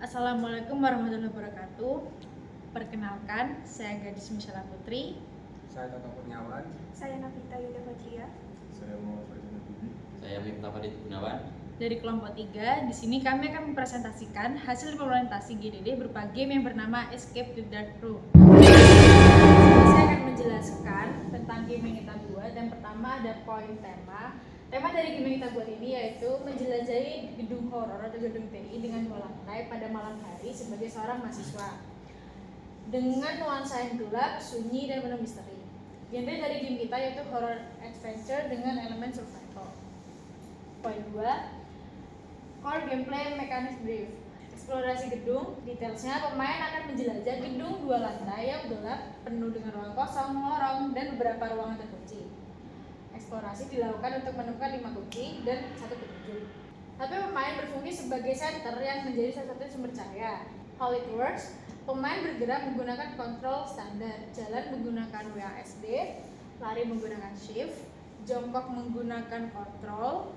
Assalamualaikum warahmatullahi wabarakatuh. Perkenalkan, saya Gadis Misyala Putri. Saya Toto Kurniawan. Saya Navita Yuda Fajria. Saya Muhammad Faizal Nabibi. Saya Miftah Farid Gunawan. Dari kelompok 3, di sini kami akan mempresentasikan hasil implementasi GDD berupa game yang bernama Escape the Dark Room. Saya akan menjelaskan tentang game yang kita buat. Yang pertama ada poin tema. Tema dari game yang kita buat ini yaitu menjelajahi gedung horor atau gedung TI dengan 2 lantai pada malam hari sebagai seorang mahasiswa dengan nuansa yang gelap, sunyi, dan penuh misteri. Genre dari game kita yaitu horror adventure dengan elemen survival. Poin 2, core gameplay mechanics brief. Eksplorasi gedung, detailsnya pemain akan menjelajah gedung 2 lantai yang gelap, penuh dengan ruang kosong, lorong, dan beberapa ruangan terkunci. Eksplorasi dilakukan untuk menemukan 5 kunci dan 1 petunjuk. Tapi pemain berfungsi sebagai center yang menjadi salah satu sumber cahaya. How it works, pemain bergerak menggunakan kontrol standar, jalan menggunakan WASD, lari menggunakan shift, jongkok menggunakan kontrol,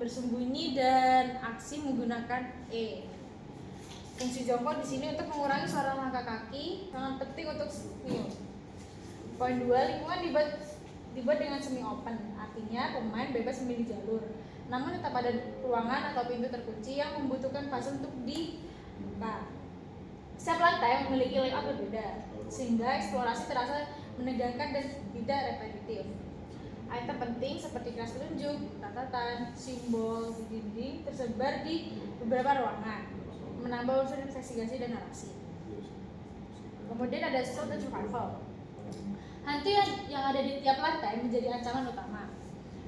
bersembunyi dan aksi menggunakan E. Fungsi jongkok di sini untuk mengurangi suara langkah kaki, sangat penting untuk stealth. Poin 2, lingkungan dibuat dengan semi open, artinya pemain bebas memilih jalur. Namun tetap ada ruangan atau pintu terkunci yang membutuhkan puzzle untuk dibuka. Setiap lantai memiliki layout berbeda, sehingga eksplorasi terasa menegangkan dan tidak repetitif. Item penting seperti keras petunjuk, catatan, simbol di dinding tersebar di beberapa ruangan, menambah unsur investigasi dan narasi. Kemudian ada stealth dan survival. Hantu yang ada di tiap lantai menjadi ancaman utama.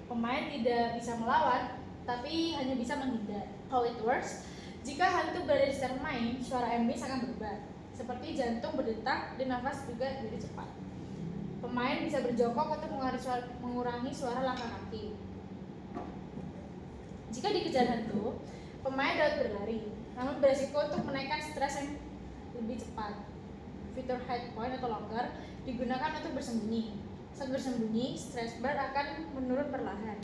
Pemain tidak bisa melawan, tapi hanya bisa menghindar. How it works? Jika hantu berada di sekitar pemain, suara ambient akan berubah, seperti jantung berdetak dan nafas juga jadi cepat. Pemain bisa berjongkok untuk mengurangi suara langkah kaki. Jika dikejar hantu, pemain dapat berlari, namun beresiko untuk menaikkan stres yang lebih cepat. Fitur hide point atau locker digunakan untuk bersembunyi. Saat bersembunyi, stress bar akan menurun perlahan.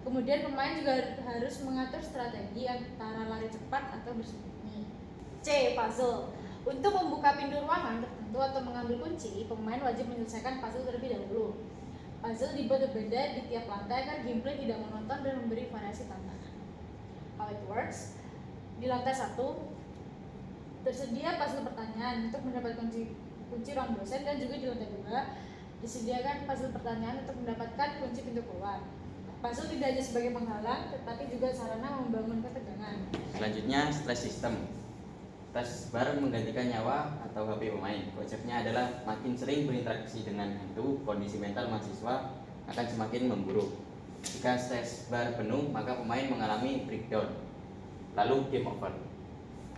Kemudian pemain juga harus mengatur strategi antara lari cepat atau bersembunyi. C. Puzzle. Untuk membuka pintu ruangan tertentu atau mengambil kunci, pemain wajib menyelesaikan puzzle terlebih dahulu. Puzzle dibuat berbeda di tiap lantai agar gameplay tidak monoton dan memberi variasi tantangan. How it works? Di lantai 1 tersedia puzzle pertanyaan untuk mendapatkan kunci ruang dosen, dan juga di lantai 2 disediakan puzzle pertanyaan untuk mendapatkan kunci pintu keluar. Puzzle tidak hanya sebagai penghalang, tetapi juga sarana membangun ketegangan. Selanjutnya, stress system. Stress bar menggantikan nyawa atau HP pemain. Konsepnya adalah makin sering berinteraksi dengan hantu, kondisi mental mahasiswa akan semakin memburuk. Jika stress bar penuh, maka pemain mengalami breakdown, lalu game over.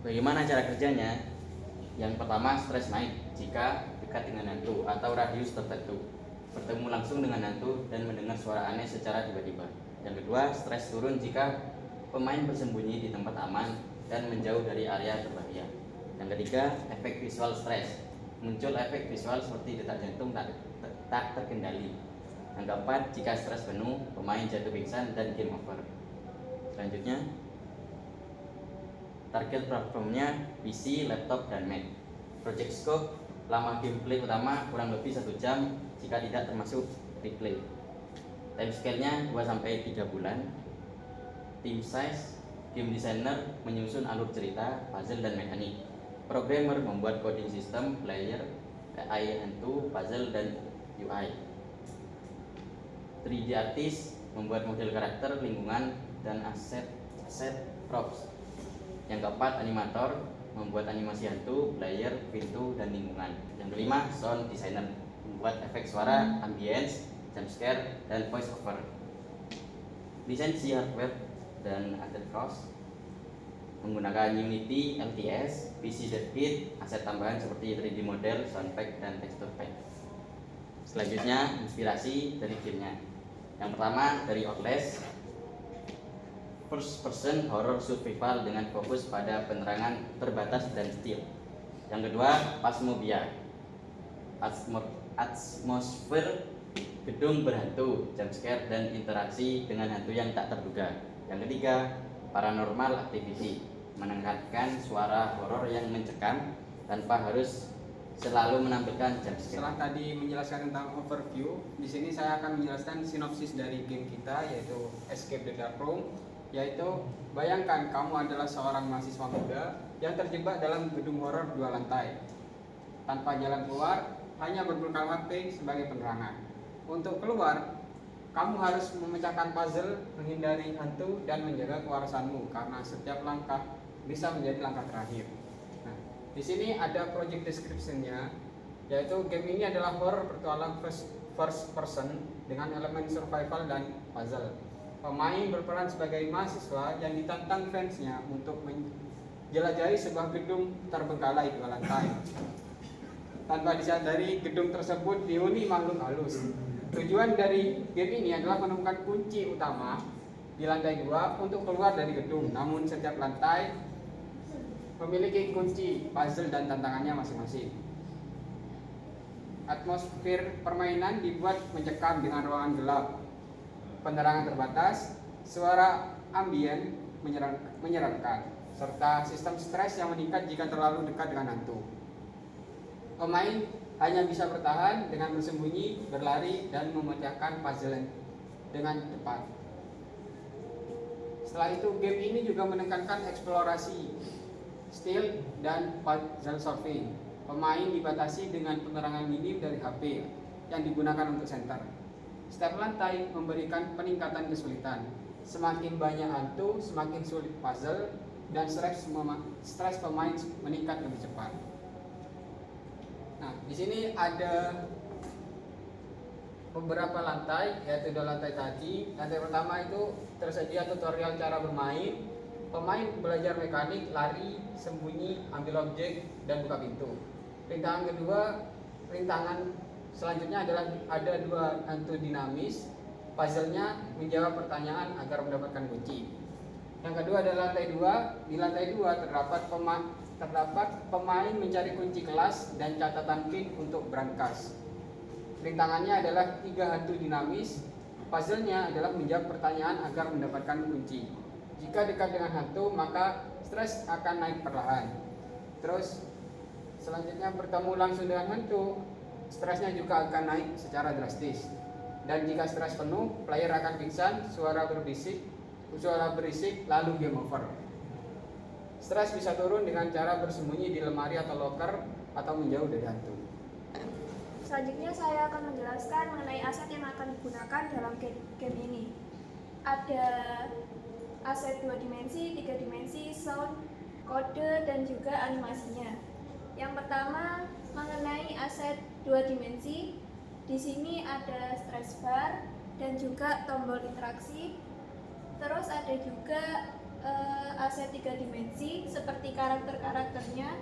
Bagaimana cara kerjanya? Yang pertama, stres naik jika dekat dengan hantu atau radius tertentu, bertemu langsung dengan hantu dan mendengar suara aneh secara tiba-tiba. Yang kedua, stres turun jika pemain bersembunyi di tempat aman dan menjauh dari area berbahaya. Yang ketiga, efek visual stres. Muncul efek visual seperti detak jantung tak terkendali. Yang keempat, jika stres penuh, pemain jatuh pingsan dan game over. Selanjutnya, target platformnya PC, laptop, dan Mac. Project scope, lama gameplay utama kurang lebih 1 jam jika tidak termasuk replay. Time scale-nya 2-3 bulan. Team size, game designer menyusun alur cerita, puzzle, dan mekanik. Programmer membuat coding sistem, player, AI hantu, puzzle, dan UI. 3D artist membuat model karakter, lingkungan, dan aset props. Yang keempat, animator membuat animasi hantu, player, pintu, dan lingkungan. Yang kelima, sound designer membuat efek suara, ambience, jumpscare, dan voice over. Lisensi hardware dan added cost menggunakan Unity, LTS, PC Dev Kit, aset tambahan seperti 3D model, sound pack, dan texture pack. Selanjutnya, inspirasi dari gamenya. Yang pertama, dari Outlast, first person horror survival dengan fokus pada penerangan terbatas dan stealth. Yang kedua, Phasmophobia, atmosfer gedung berhantu, jumpscare, dan interaksi dengan hantu yang tak terduga. Yang ketiga, Paranormal Activity, menekankan suara horor yang mencekam tanpa harus selalu menampilkan jump scare. Setelah tadi menjelaskan tentang overview, di sini saya akan menjelaskan sinopsis dari game kita, yaitu Escape the Dark Room. Yaitu, bayangkan kamu adalah seorang mahasiswa muda yang terjebak dalam gedung horor 2 lantai. Tanpa jalan keluar, hanya berbekal HP sebagai penerangan. Untuk keluar, kamu harus memecahkan puzzle, menghindari hantu, dan menjaga kewarasanmu karena setiap langkah bisa menjadi langkah terakhir. Nah, di sini ada project description-nya, yaitu game ini adalah horror petualang first person dengan elemen survival dan puzzle. Pemain berperan sebagai mahasiswa yang ditantang fansnya untuk menjelajahi sebuah gedung terbengkalai 2 lantai. Tanpa disadari, gedung tersebut dihuni makhluk halus. Tujuan dari game ini adalah menemukan kunci utama di lantai 2 untuk keluar dari gedung. Namun setiap lantai memiliki kunci, puzzle, dan tantangannya masing-masing. Atmosfer permainan dibuat mencekam dengan ruangan gelap, penerangan terbatas, suara ambien menyeramkan, serta sistem stres yang meningkat jika terlalu dekat dengan hantu. Pemain hanya bisa bertahan dengan bersembunyi, berlari, dan memecahkan puzzle dengan cepat. Setelah itu, game ini juga menekankan eksplorasi, stealth, dan puzzle solving. Pemain dibatasi dengan penerangan minim dari HP yang digunakan untuk center. Setiap lantai memberikan peningkatan kesulitan. Semakin banyak hantu, semakin sulit puzzle, dan stres pemain meningkat lebih cepat. Nah, di sini ada beberapa lantai, yaitu 2 lantai tadi. Lantai pertama itu tersedia tutorial cara bermain. Pemain belajar mekanik, lari, sembunyi, ambil objek, dan buka pintu. Rintangan selanjutnya adalah ada 2 hantu dinamis. Puzzle-nya menjawab pertanyaan agar mendapatkan kunci. Yang kedua adalah lantai 2. Di lantai 2 terdapat pemain mencari kunci kelas dan catatan PIN untuk brankas. Rintangannya adalah 3 hantu dinamis. Puzzle-nya adalah menjawab pertanyaan agar mendapatkan kunci. Jika dekat dengan hantu, maka stres akan naik perlahan. Terus selanjutnya bertemu langsung dengan hantu, stresnya juga akan naik secara drastis. Dan jika stres penuh, player akan pingsan, suara berisik, lalu game over. Stres bisa turun dengan cara bersembunyi di lemari atau loker atau menjauh dari hantu. Selanjutnya saya akan menjelaskan mengenai aset yang akan digunakan dalam game ini. Ada aset 2 dimensi, 3 dimensi, sound, kode, dan juga animasinya. Yang pertama mengenai aset 2 dimensi, di sini ada stress bar dan juga tombol interaksi. Terus ada juga aset 3 dimensi seperti karakternya,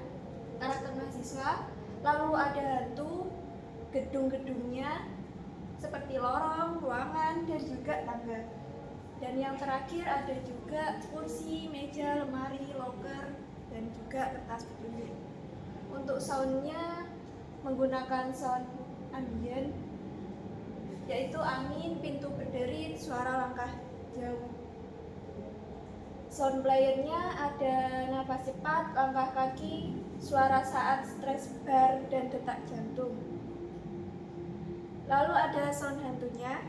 karakter mahasiswa. Lalu ada hantu, gedung-gedungnya seperti lorong, ruangan, dan juga tangga. Dan yang terakhir ada juga kursi, meja, lemari, loker, dan juga kertas petunjuk. Untuk soundnya menggunakan sound ambient, yaitu angin, pintu berderit, suara langkah jauh. Sound playernya ada napas cepat, langkah kaki, suara saat stres bar, dan detak jantung. Lalu ada sound hantunya,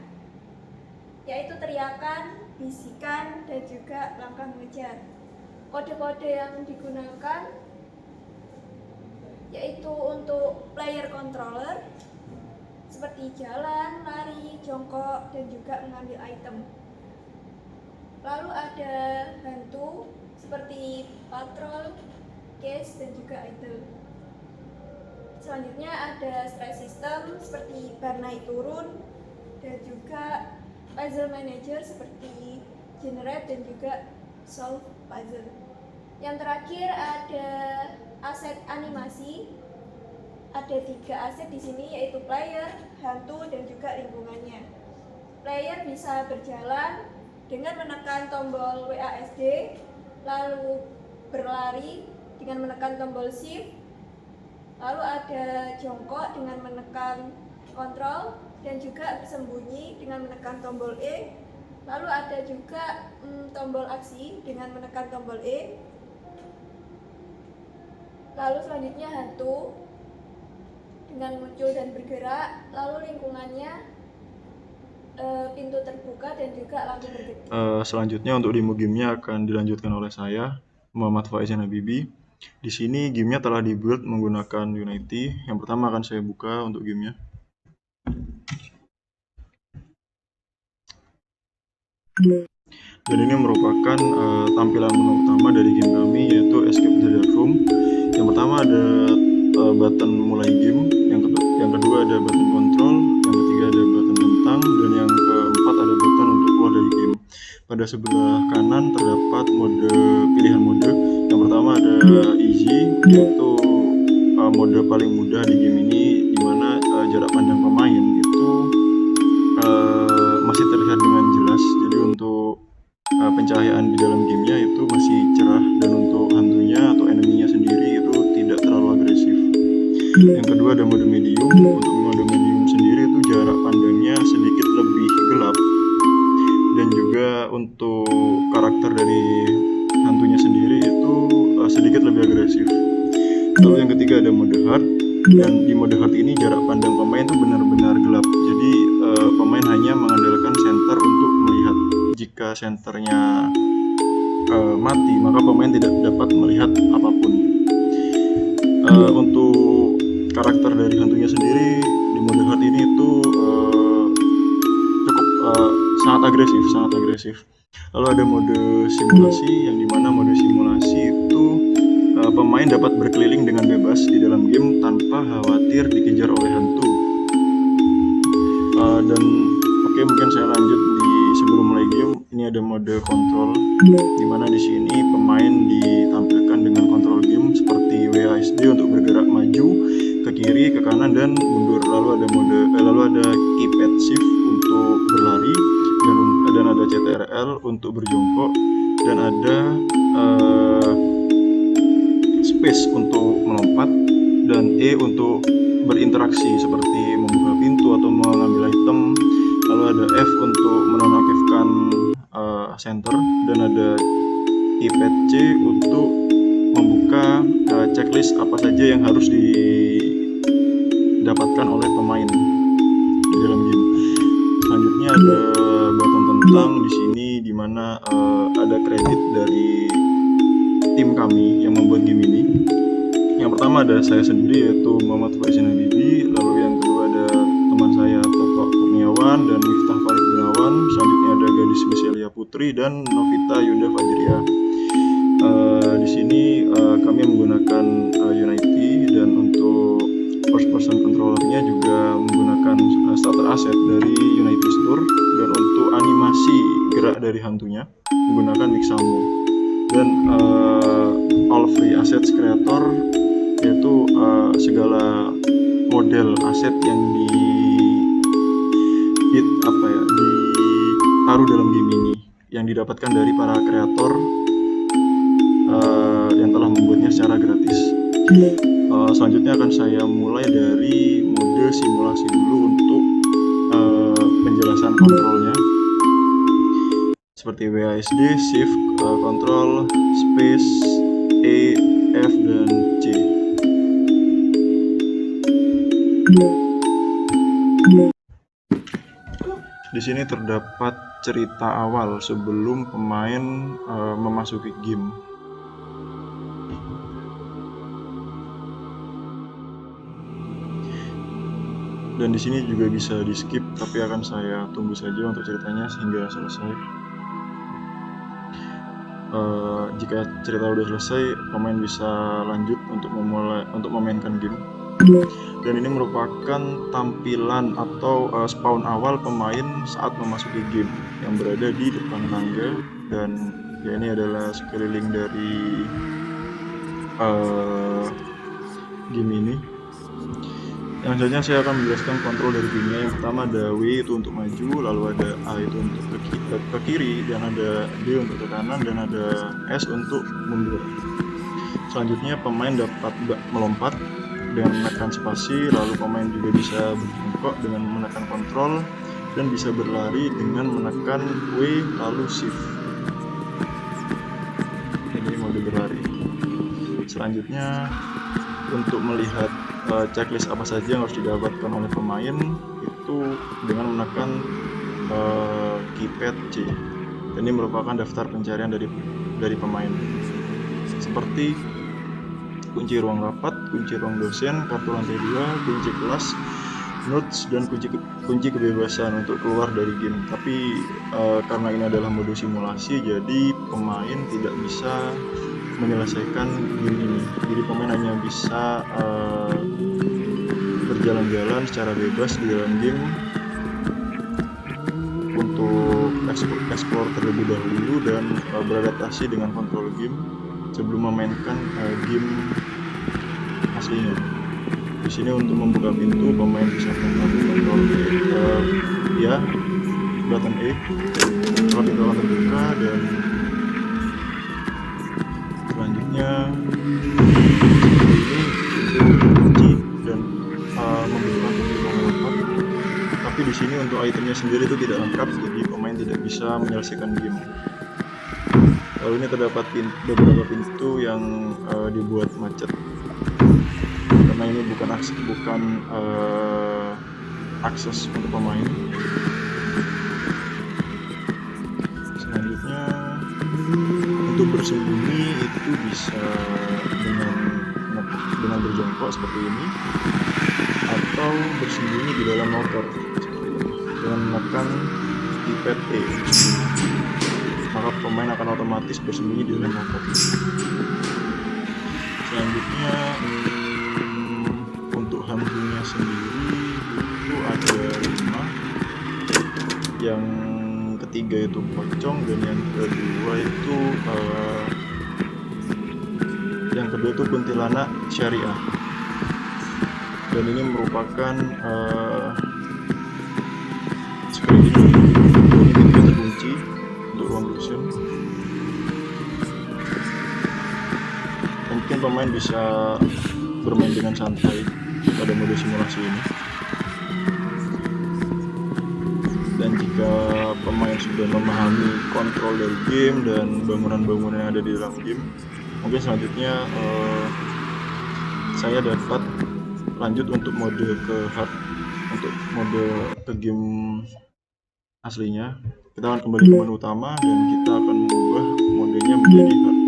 yaitu teriakan, bisikan, dan juga langkah mengejar. Kode-kode yang digunakan yaitu untuk player controller seperti jalan, lari, jongkok, dan juga mengambil item. Lalu ada hantu seperti patrol, case, dan juga idol. Selanjutnya ada stress system seperti bar naik turun, dan juga puzzle manager seperti generate dan juga solve puzzle. Yang terakhir ada aset animasi. Ada 3 aset di sini, yaitu player, hantu, dan juga lingkungannya. Player bisa berjalan dengan menekan tombol WASD, lalu berlari dengan menekan tombol shift, lalu ada jongkok dengan menekan kontrol, dan juga bersembunyi dengan menekan tombol E. Lalu ada juga tombol aksi dengan menekan tombol E. Lalu selanjutnya hantu dengan muncul dan bergerak, lalu lingkungannya pintu terbuka dan juga lampu berkedip. Selanjutnya untuk demo gamenya akan dilanjutkan oleh saya, Muhammad Faizan Habibi. Di sini gamenya telah dibuat menggunakan Unity. Yang pertama akan saya buka untuk gamenya. Dan ini merupakan tampilan menu utama dari game kami, yaitu Escape the Dark Room. Yang pertama ada button mulai game, yang kedua ada button control, yang ketiga ada button tentang, dan yang keempat ada button untuk keluar dari game. Pada sebelah kanan terdapat pilihan mode. Yang pertama ada easy, yaitu mode paling mudah di game ini, di mana jarak pandang pemain itu masih terlihat dengan jelas. Jadi untuk pencahayaan di dalam gamenya itu masih cerah, dan untuk hantunya atau enemy-nya sendiri itu tidak terlalu agresif. Yang kedua ada mode medium. Untuk mode medium sendiri itu jarak pandangnya sedikit lebih gelap, dan juga untuk karakter dari hantunya sendiri itu sedikit lebih agresif. Lalu yang ketiga ada mode hard, dan di mode hard ini jarak pandang pemain itu benar-benar gelap. Jadi pemain hanya mengandalkan center untuk melihat. Jika senternya mati, maka pemain tidak dapat melihat apapun. Untuk karakter dari hantunya sendiri di mode hard ini itu cukup sangat agresif. Lalu ada mode simulasi, yang dimana mode simulasi itu pemain dapat berkeliling dengan bebas di dalam game tanpa khawatir dikejar oleh hantu. Dan oke, mungkin saya lanjut sebelum mulai game. Ini ada mode kontrol, dimana di sini pemain ditampilkan dengan kontrol game seperti WASD untuk bergerak maju, ke kiri, ke kanan, dan mundur. Lalu ada keypad shift untuk berlari, dan ada CTRL untuk berjongkok, dan ada space untuk melompat, dan E untuk berinteraksi seperti membuka pintu atau mengambil item. Lalu ada F untuk menonaktifkan center, dan ada keypad C untuk membuka checklist apa saja yang harus didapatkan oleh pemain di dalam game. Selanjutnya ada button tentang di sini, di mana ada kredit dari tim kami yang membuat game ini. Yang pertama ada saya sendiri, yaitu Muhammad Faizan Habibi. Lalu yang kedua ada teman saya Toto Kurniawan dan Miftah Farid Gunawan. Selanjutnya ada Gadis Miselia Putri dan Novita Yuda Fajria. Di sini kami menggunakan Unity, dan untuk first person controllernya juga menggunakan starter asset dari Unity Store, dan untuk animasi gerak dari hantunya menggunakan Mixamo, dan all free assets creator, yaitu segala model aset yang ditaruh dalam game ini yang didapatkan dari para kreator yang telah membuatnya secara gratis. Selanjutnya akan saya mulai dari mode simulasi dulu untuk penjelasan kontrolnya, seperti WASD, Shift, Control, Space, E, F, dan C. Di sini terdapat cerita awal sebelum pemain memasuki game. Dan di sini juga bisa di skip, tapi akan saya tunggu saja untuk ceritanya hingga selesai. Jika cerita udah selesai, pemain bisa lanjut untuk memainkan game. Dan ini merupakan tampilan atau spawn awal pemain saat memasuki game yang berada di depan tangga. Dan ya, ini adalah sekeliling dari game ini. Yang selanjutnya saya akan menjelaskan kontrol dari gamenya. Yang pertama ada W itu untuk maju, lalu ada A itu untuk ke kiri, dan ada D untuk ke kanan, dan ada S untuk mundur. Selanjutnya pemain dapat melompat dengan menekan spasi, lalu pemain juga bisa berjongkok dengan menekan kontrol, dan bisa berlari dengan menekan W lalu shift. Ini mode berlari. Selanjutnya untuk melihat checklist apa saja yang harus didapatkan oleh pemain itu dengan menekan keypad C. Ini merupakan daftar pencarian dari pemain, seperti kunci ruang rapat, kunci ruang dosen, kartu lantai 2, kunci kelas, notes, dan kunci kebebasan untuk keluar dari game. Tapi karena ini adalah mode simulasi, jadi pemain tidak bisa menyelesaikan game ini. Jadi pemain hanya bisa berjalan-jalan secara bebas di dalam game untuk explore terlebih dahulu dan beradaptasi dengan kontrol game sebelum memainkan game aslinya. Di sini untuk membuka pintu, pemain bisa menekan kontrol ya, button E, kalau pintu akan terbuka, dan selanjutnya ini pintu kunci dan membutuhkan kunci ruang rapat. Tapi di sini untuk itemnya sendiri itu tidak lengkap, jadi pemain tidak bisa menyelesaikan game. Lalu ini terdapat beberapa pintu yang dibuat macet karena ini bukan akses untuk pemain. Selanjutnya untuk bersembunyi itu bisa dengan berjongkok seperti ini, atau bersembunyi di dalam locker seperti ini dengan menekan keypad E. Maka pemain akan otomatis bersembunyi di dalam locker. Selanjutnya untuk hantunya sendiri itu ada 5. Yang ketiga itu pocong, dan yang kedua itu kuntilanak syariah. Dan ini merupakan seperti ini. Ini pintu terkunci untuk ruang dosen. Mungkin pemain bisa bermain dengan santai pada mode simulasi ini. Dan jika pemain sudah memahami kontrol dari game dan bangunan-bangunan yang ada di dalam game, mungkin selanjutnya saya dapat lanjut untuk mode ke hard, untuk mode ke game aslinya. Kita akan kembali ke menu utama dan kita akan mengubah modenya menjadi hard.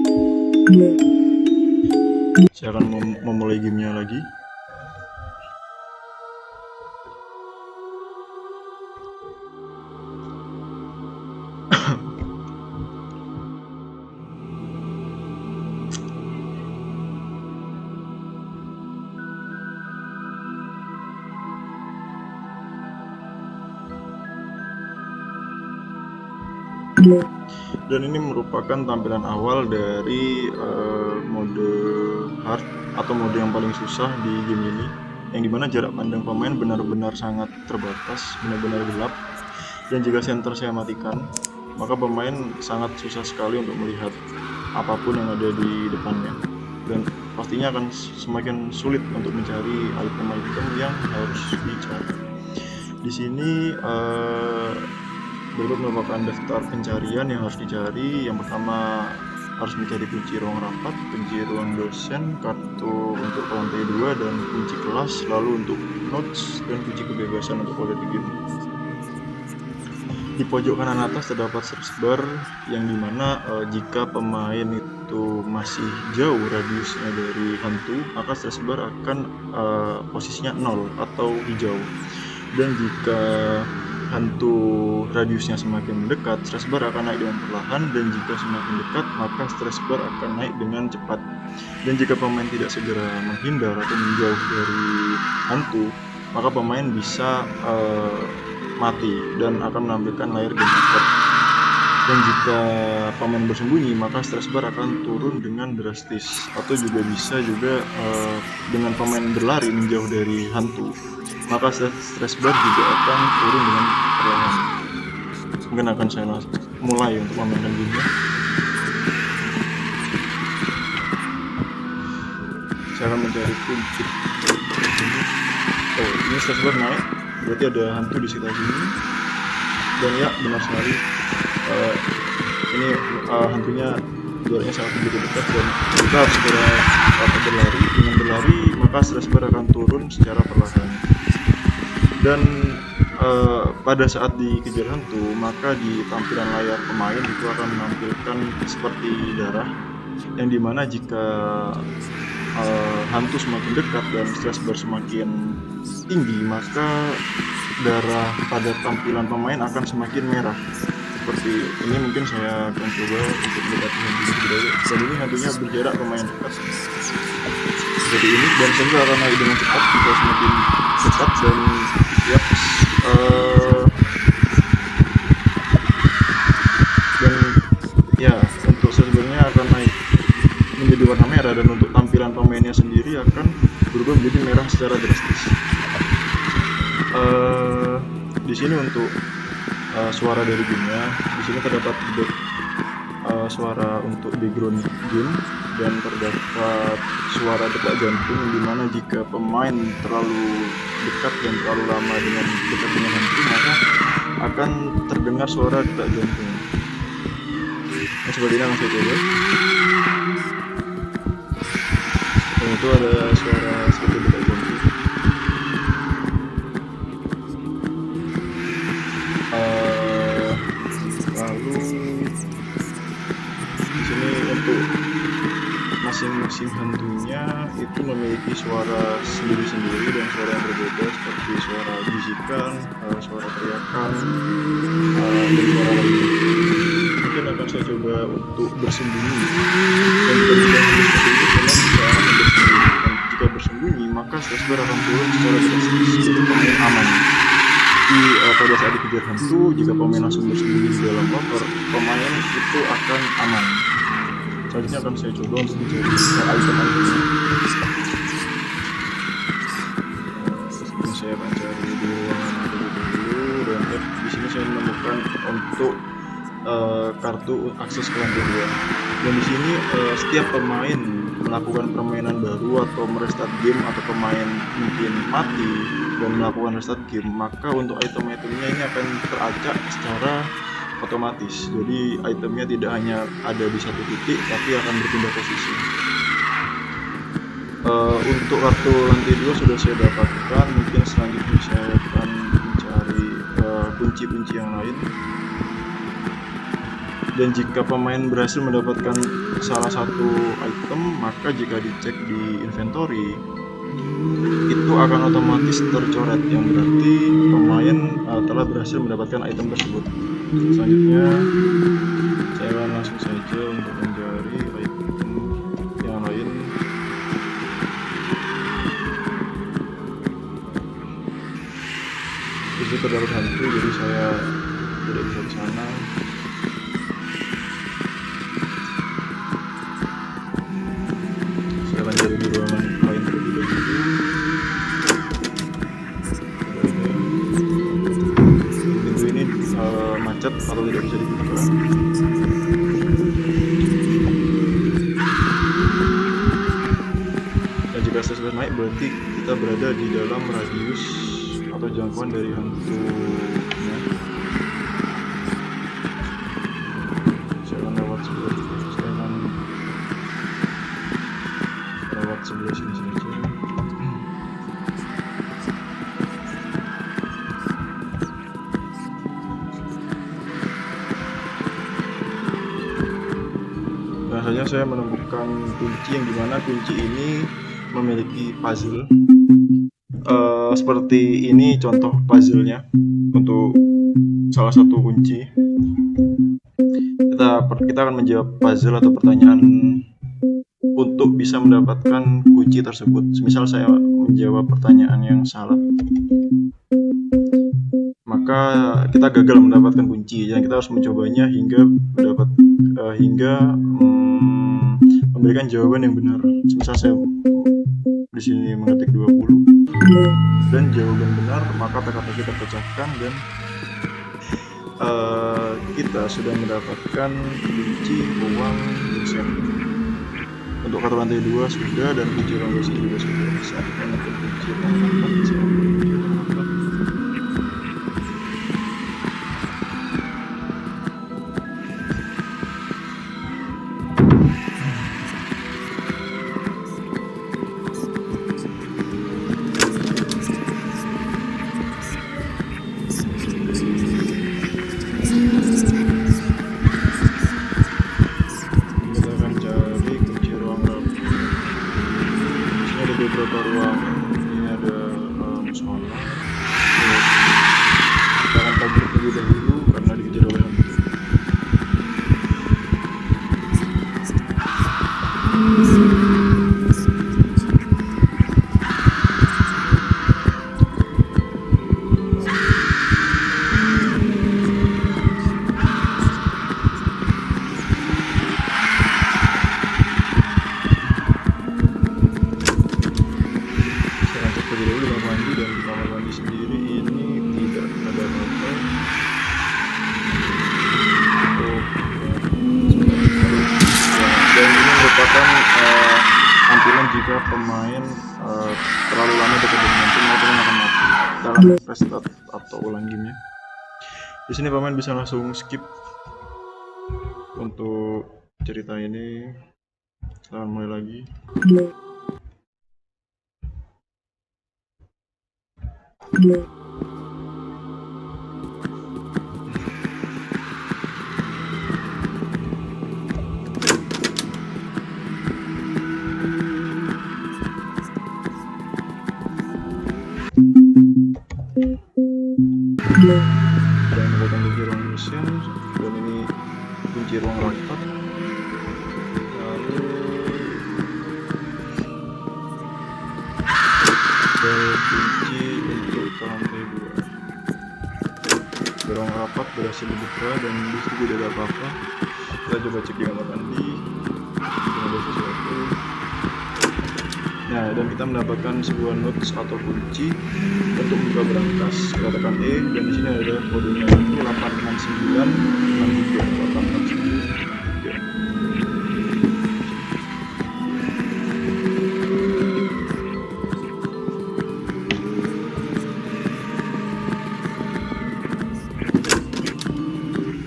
Saya akan memulai gamenya lagi. Dan ini merupakan tampilan awal dari mode hard atau mode yang paling susah di game ini, yang dimana jarak pandang pemain benar-benar sangat terbatas, benar-benar gelap, dan jika center saya matikan, maka pemain sangat susah sekali untuk melihat apapun yang ada di depannya, dan pastinya akan semakin sulit untuk mencari item-item yang harus dicari. Di sini berikut merupakan daftar pencarian yang harus dicari. Yang pertama harus mencari kunci ruang rapat, kunci ruang dosen, kartu untuk lantai 2, dan kunci kelas, lalu untuk notes dan kunci kebebasan untuk keluar dari game. Di pojok kanan atas terdapat search bar yang dimana jika pemain itu masih jauh radiusnya dari hantu, maka search bar akan posisinya 0 atau hijau. Dan jika hantu radiusnya semakin mendekat, stress bar akan naik dengan perlahan, dan jika semakin dekat, maka stress bar akan naik dengan cepat. Dan jika pemain tidak segera menghindar atau menjauh dari hantu, maka pemain bisa mati dan akan menampilkan layar game over. Dan jika pemain bersembunyi, maka stress bar akan turun dengan drastis, atau juga bisa dengan pemain berlari menjauh dari hantu, maka stress bar juga akan turun dengan perlahan. Mungkin akan saya mulai untuk memainkan gamenya. Saya akan mencari kunci. Oh, ini stress bar naik, berarti ada hantu di sekitar sini. Dan ya, benar sekali, ini hantunya jaraknya sangat begitu dekat, dan kita harus segera berlari. Dengan berlari maka stress bar akan turun secara perlahan. Dan pada saat dikejar hantu, maka di tampilan layar pemain itu akan menampilkan seperti darah, yang dimana jika hantu semakin dekat dan stress bar semakin tinggi, maka darah pada tampilan pemain akan semakin merah. Seperti ini mungkin saya akan coba untuk mendekati hantu lebih dahulu. Dan ini hantunya berjarak lumayan dekat seperti ini, dan saya juga akan naik dengan cepat jika semakin cepat. Dan ya dan ya untuk sebenarnya akan naik menjadi warna merah, dan untuk tampilan pemainnya sendiri akan berubah menjadi merah secara drastis. Di sini untuk suara dari gamenya, di sini terdapat suara untuk background game, dan terdapat suara detak jantung, di mana jika pemain terlalu dekat dan terlalu lama dengan dekat dengan hantu, maka akan terdengar suara detak jantung. Nah, seperti ini akan saya coba. Dan itu ada suara seperti detak jantung. Lalu di sini untuk masing-masing hantunya itu memiliki suara sendiri-sendiri dan suara yang berbeda, seperti suara bisikan, suara teriakan, dan suara lainnya. Mungkin akan saya coba untuk bersembunyi, dan jika seperti ini memang bisa bersembunyi. Dan jika bersembunyi, maka stress bar akan turun secara drastis, jadi pemain aman. Pada saat dikejar hantu, jika pemain langsung bersembunyi di dalam motor, pemain itu akan aman. Selanjutnya akan saya coba untuk mencari item-item. Ini saya akan cari di ruangan terlebih dahulu, dan di sini saya menemukan untuk kartu akses ke lantai 2. Dan di sini setiap pemain melakukan permainan baru atau merestart game, atau pemain mungkin mati dan melakukan restart game, maka untuk item-itemnya ini akan teracak secara otomatis. Jadi itemnya tidak hanya ada di satu titik, tapi akan berpindah posisi. Untuk kartu lantai 2 sudah saya dapatkan. Mungkin selanjutnya saya akan mencari kunci-kunci yang lain. Dan jika pemain berhasil mendapatkan salah satu item, maka jika dicek di inventory, itu akan otomatis tercoret, yang berarti pemain telah berhasil mendapatkan item tersebut. Selanjutnya saya akan langsung saja untuk mencari item yang lain. Itu terdapat hantu, jadi saya tidak bisa ke sana. Saya akan cari di ruangan lain terlebih dahulu. Pintu ini macet atau tidak bisa dibuka. Dan jika stress naik, berarti kita berada di dalam radius atau jangkauan dari hantunya. Saya akan lewat sebelah sini saja. Nah, saja saya menemukan kunci, yang dimana kunci ini memiliki puzzle. Seperti ini contoh puzzle-nya untuk salah satu kunci. Kita akan menjawab puzzle atau pertanyaan untuk bisa mendapatkan kunci tersebut. Misal saya menjawab pertanyaan yang salah, maka kita gagal mendapatkan kunci, dan kita harus mencobanya hingga memberikan jawaban yang benar. Misal saya di sini mengetik 20 dan jawaban benar, maka teka-teki terpecahkan dan kita sudah mendapatkan kunci uang dosen. Untuk kartu lantai 2 sudah, dan kunci uang dosen juga sudah. Saatnya untuk kunci uang dosen. beberapa ruangan. Ini ada musola. Kita akan kabur terlebih dahulu karena dikejar oleh hantu. Tampilan jika pemain terlalu lama dekat dengan tim atau akan mati. Kita akan restart atau ulang gamenya. Di sini pemain bisa langsung skip untuk cerita ini. Kita akan mulai lagi. Dan menemukan kunci ruang mesin, dan ini kunci ruang rapat. Lalu ada kunci untuk ke lantai 2. Ruang rapat berhasil dibuka dan di situ tidak ada apa-apa. Kita coba cek di kamar mandi, tidak ada sesuatu. Nah, dan kita mendapatkan sebuah notes atau kunci untuk membuka berangkas. Kita tekan E dan di sini ada kodenya itu 86963.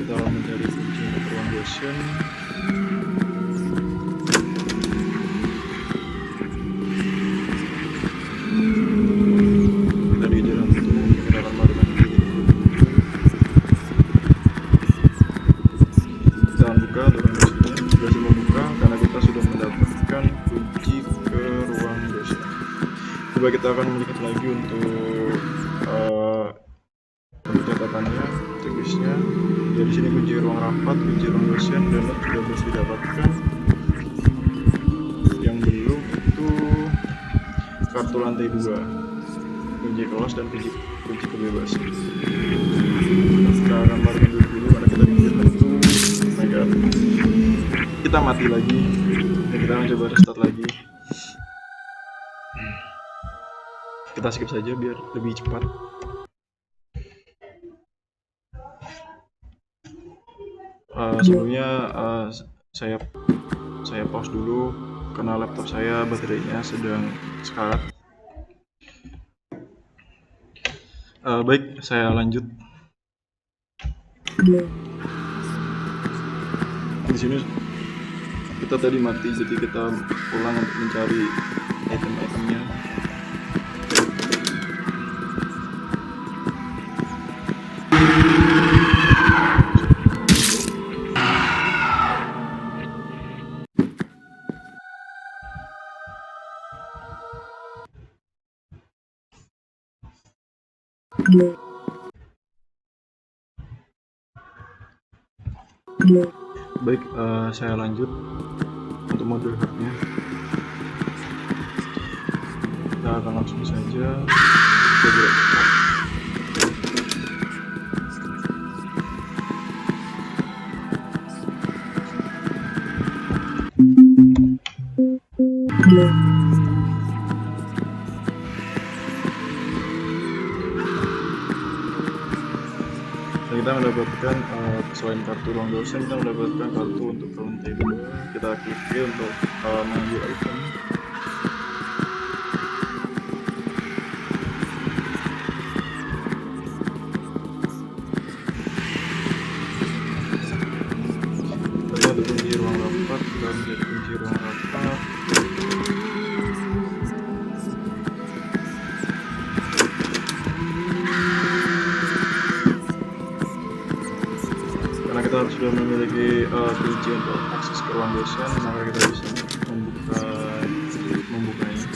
Kita akan mencari kunci untuk ruang dosen. Coba kita akan melihat lagi untuk catatannya, checklistnya. Ya, di sini kunci ruang rapat, kunci ruang dosen, dan sudah berhasil didapatkan. Yang belum itu kartu lantai 2, kunci kelas dan kunci kebebasan. Kita akan marking dulu karena kita dikejar hantu. Oh my god. Kita mati lagi. Dan kita akan coba restart lagi. Kita skip saja biar lebih cepat. Sebelumnya saya pause dulu karena laptop saya baterainya sedang sekarat. Baik, saya lanjut. Di sini kita tadi mati, jadi kita pulang untuk mencari item-itemnya. Baik, saya lanjut untuk mode hardnya. Kita akan langsung saja coba cepat. Kita mendapatkan selain kartu ruang dosen, kita mendapatkan kartu untuk ke lantai 2. Kita klik G untuk mengambil item. Tadi ada kunci ruang rapat, kita menjadi kunci ruang rapat. Kita sudah memiliki kunci untuk akses ke ruang dosen, maka kita bisa membukanya.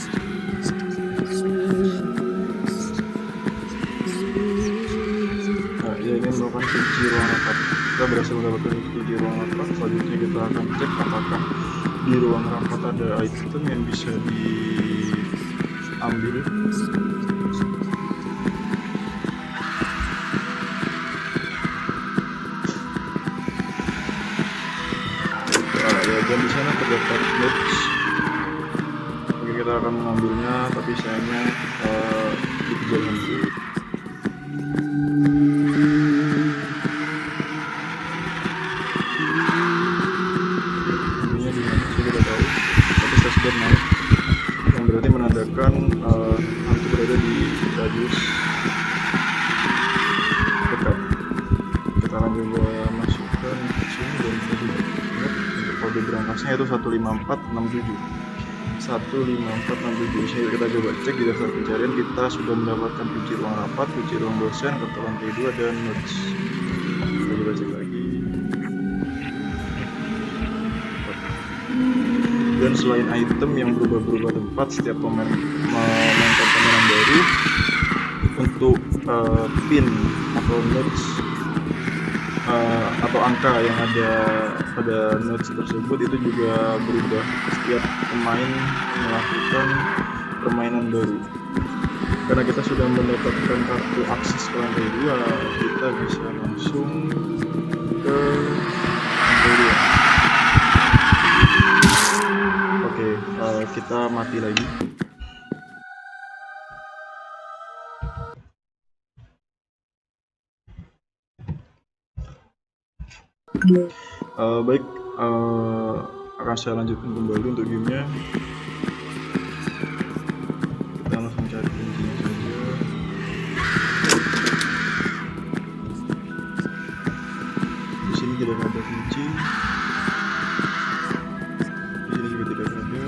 berhasil mendapatkan kunci ruang rapat. Selanjutnya kita akan cek apakah di ruang rapat ada item yang bisa diambil. Dan di sana terdapat notes. Oke, kita akan mengambilnya, tapi sayangnya dikejar hantu. Hantunya di mana saya tidak tahu, tapi saya sudah naik, yang berarti menandakan hantu berada di radius dekat. Kita akan coba masukkan ke sini dan kita juga ingat untuk kode berangkasnya itu 15467. 15467. Jadi kita coba cek di daftar pencarian, kita sudah mendapatkan kunci ruang rapat, kunci ruang dosen, kartu lantai 2 dan notes. Kita coba cek lagi. Dan selain item yang berubah-berubah tempat setiap pemain memainkan permainan baru, untuk pin atau notes atau angka yang ada pada notes tersebut itu juga berubah setiap pemain melakukan permainan baru. Karena kita sudah mendapatkan kartu akses ke lantai 2, kita bisa langsung ke lantai 2. Oke, kita mati lagi. Baik, akan saya lanjutkan kembali untuk gamenya. Kita langsung cari kuncinya saja. Di sini tidak ada kunci, di sini juga tidak ada.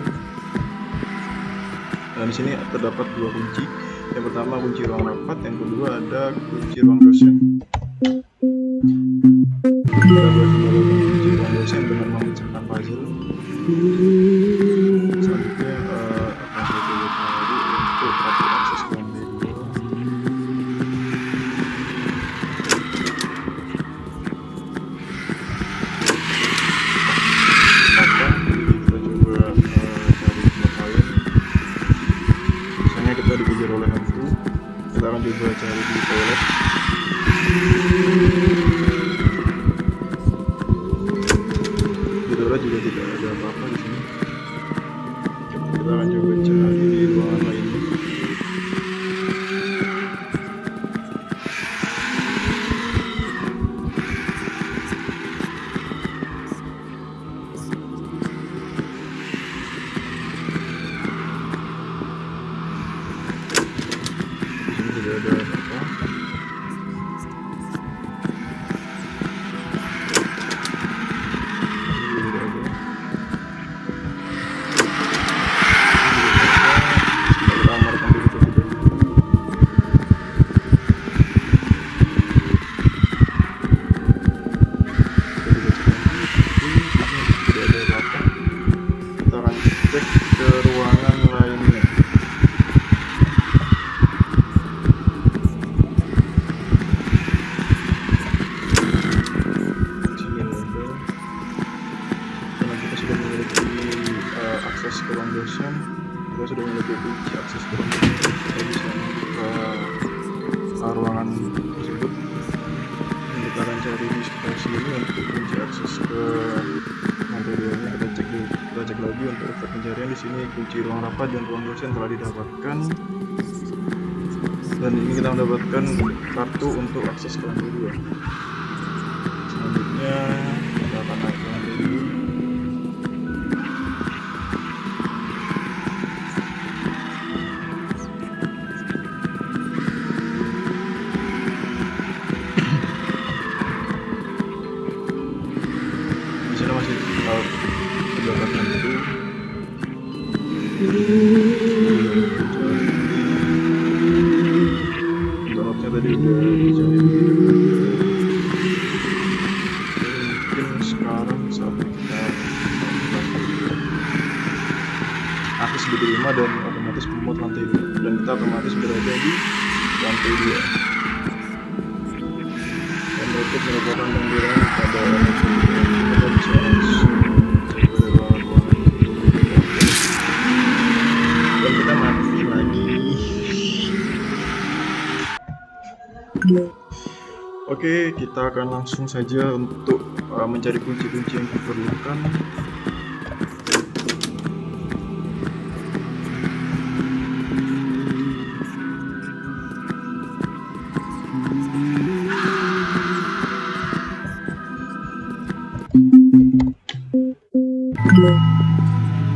Nah, di sini terdapat 2 kunci. Yang pertama kunci ruang rapat, yang kedua ada kunci ruang dosen. Kita berhasil mendapatkan kunci ruang dosen dengan memecahkan puzzle. Selanjutnya akan saya coba cari untuk kartu akses ke lantai 2. Kita coba cari tempat lain. Misalnya kita dikejar oleh hantu, kita akan coba cari di toilet. Juga tidak ada apa-apa di sini. Kita akan coba cari di ruangan lainnya. Di sini tidak ada apa-apa. Cek ke ruangan lainnya. Sini ada. Karena kita sudah memiliki akses ke ruang dosen, kita sudah memiliki kunci akses ke ruang dosen, kita bisa membuka ruangan tersebut. Dan kita akan cari di sekitar sini untuk kunci akses ke lantai 2-nya. Kita cek lagi untuk daftar pencarian. Di sini kunci ruang rapat dan ruang dosen telah didapatkan, dan ini kita mendapatkan kartu untuk akses ke lantai 2. Selanjutnya kita akan naik ke lantai 2. Di sana masih terdapat hantu. Downloadnya tadi udah dicari, mungkin sekarang saatnya kita akses diterima dan otomatis memuat lantai 2, dan kita otomatis berada di lantai 2. Dan untuk merupakan panggilan pada kita bisa langsung cek pada ruangan dan kita mati lagi. Oke, kita akan langsung saja untuk mencari kunci-kunci yang diperlukan.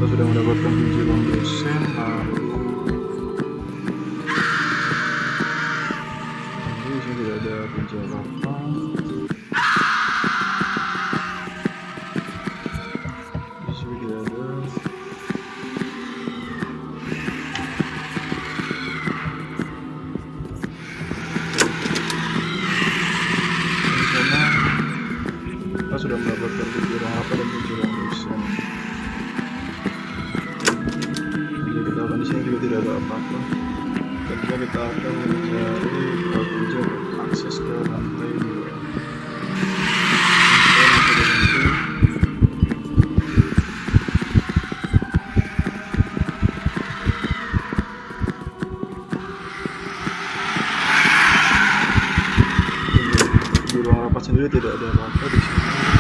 Kita sudah mendapatkan kunci ruang dosen, lalu di sini tidak ada kunci apa-apa. Di sini tidak ada. Di sana kita sudah mendapatkan kunci ruang apa dan kunci ruang dosen. Di sini juga tidak ada apa-apa. Ketika kita akan mencari kunci akses ke lantai 2. Di ruang rapat sendiri tidak ada apa-apa di sini.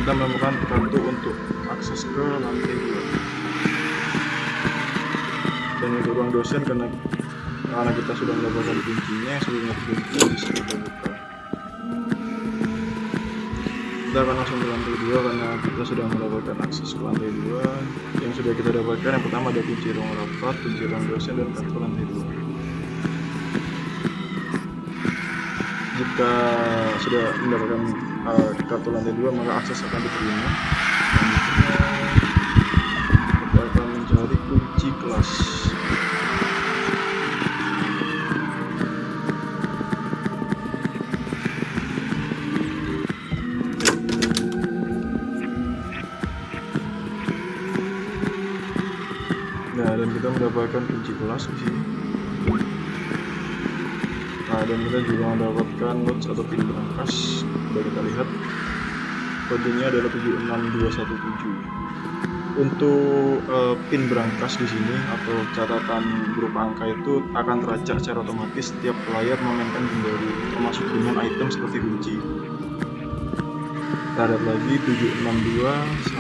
Kita menemukan kartu untuk akses ke lantai 2 dan untuk ruang dosen karena kita sudah mendapatkan kuncinya, sebelumnya kunci bisa kita buka. Kita akan langsung ke lantai 2 karena kita sudah mendapatkan akses ke lantai 2. Yang sudah kita dapatkan yang pertama ada kunci ruang rapat, kunci ruang dosen, dan kartu lantai 2. Jika sudah mendapatkan kartu lantai 2 maka akses akan diterima. Selanjutnya kita akan mencari kunci kelas. Nah, dan kita mendapatkan kunci kelas di sini. Nah, dan kita juga mendapatkan notes atau pin berangkas. Sudah kita lihat kodenya adalah 76217. Untuk pin berangkas di sini atau catatan berupa angka itu akan teracak secara otomatis setiap player memainkan game baru, termasuk dengan item seperti kunci. Kita lihat lagi 76217.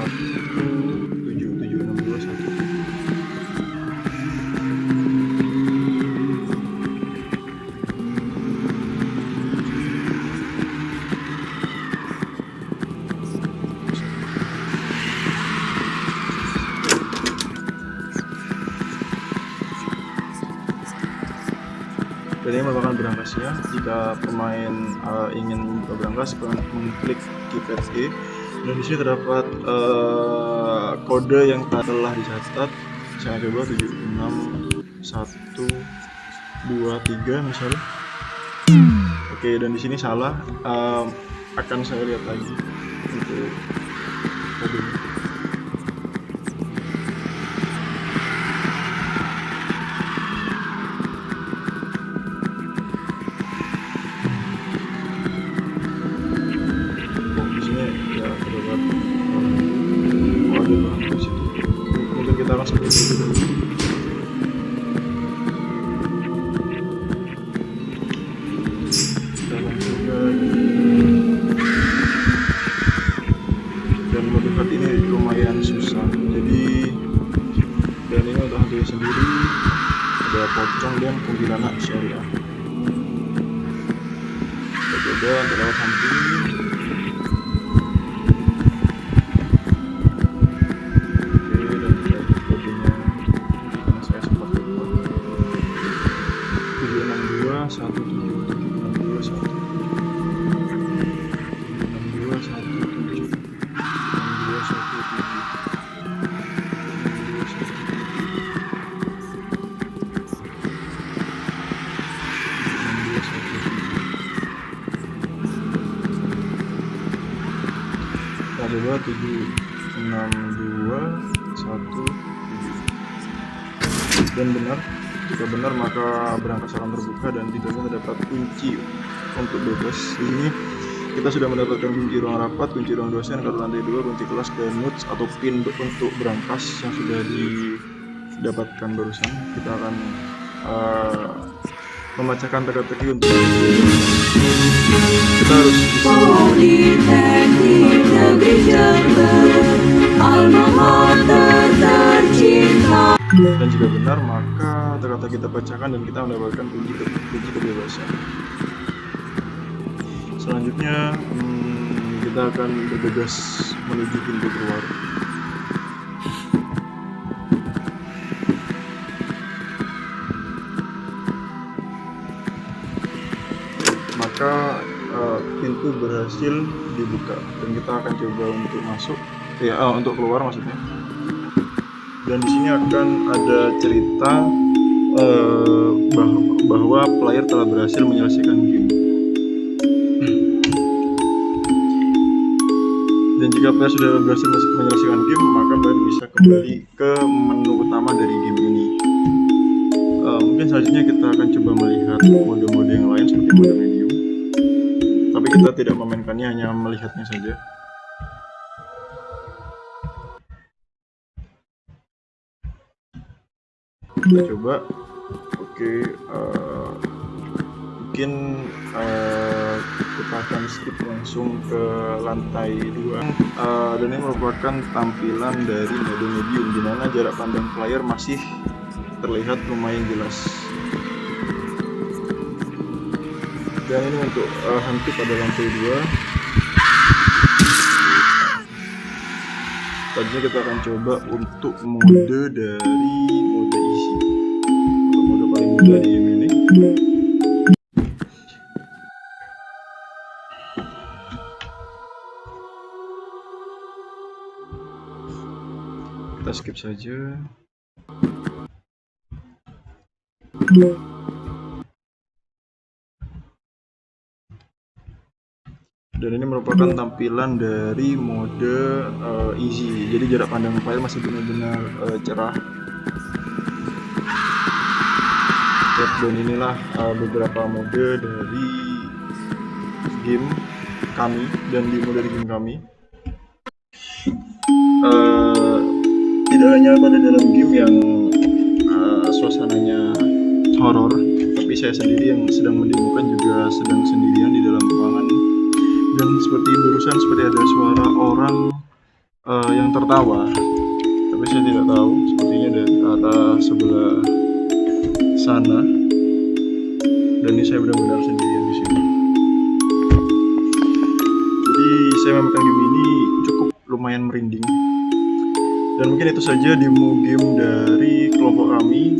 Dan ini merupakan berangkasnya. Jika pemain ingin membuka berangkas, mengklik keypad E. Dan di sini terdapat kode yang telah dicatat. Saya coba 76123 misalnya. Oke, dan di sini salah. Akan saya lihat lagi untuk kode. Mungkin kita akan seperti itu dulu. Kita lanjutkan. Dan melihat ini lumayan susah. Jadi dan ini untuk hantunya sendiri ada pocong dan kuntilanak syariah. Kita coba untuk lewat hantu ini. coba 76217 dan benar. Jika benar maka berangkas akan terbuka dan tidaknya terdapat kunci untuk bebas. Di sini kita sudah mendapatkan kunci ruang rapat, kunci ruang dosen, kartu lantai 2, kunci kelas dan notes atau pin untuk berangkas yang sudah didapatkan barusan. Kita akan membacakan teka-teki untuk kita harus Politeknik Negeri Jember, alma mater tercinta. dan jika benar maka teka-teki kita bacakan dan kita mendapatkan kunci kebebasan. Selanjutnya kita akan bergegas menuju pintu keluar. Maka pintu berhasil dibuka dan kita akan coba untuk masuk, untuk keluar maksudnya. Dan di sini akan ada cerita bahwa player telah berhasil menyelesaikan game. Dan jika player sudah berhasil menyelesaikan game, maka player bisa kembali ke menu utama dari game ini. Mungkin selanjutnya kita akan coba melihat mode-mode yang lain seperti mode medium. Tapi kita tidak memainkannya, hanya melihatnya saja. Kita coba. Oke, mungkin kita akan skip langsung ke lantai 2. Dan ini merupakan tampilan dari mode medium, di mana jarak pandang player masih terlihat lumayan jelas. Dan ini untuk hantu pada lantai 2. Tadinya kita akan coba untuk mode dari mode easy, untuk mode paling mudah di game ini. Kita skip saja. Dan ini merupakan tampilan dari mode easy, jadi jarak pandang player masih benar-benar cerah. Dan inilah beberapa mode dari game kami dan di mode game kami. Tidak hanya pada dalam game yang suasananya horor, tapi saya sendiri yang sedang mendemokan juga sedang sendirian di dalam ruangan. Dan seperti barusan, seperti ada suara orang yang tertawa, tapi saya tidak tahu, sepertinya dari arah sebelah sana. Dan ini saya benar-benar sendirian di sini. Jadi saya memainkan game ini cukup lumayan merinding. Dan mungkin itu saja demo game dari kelompok kami.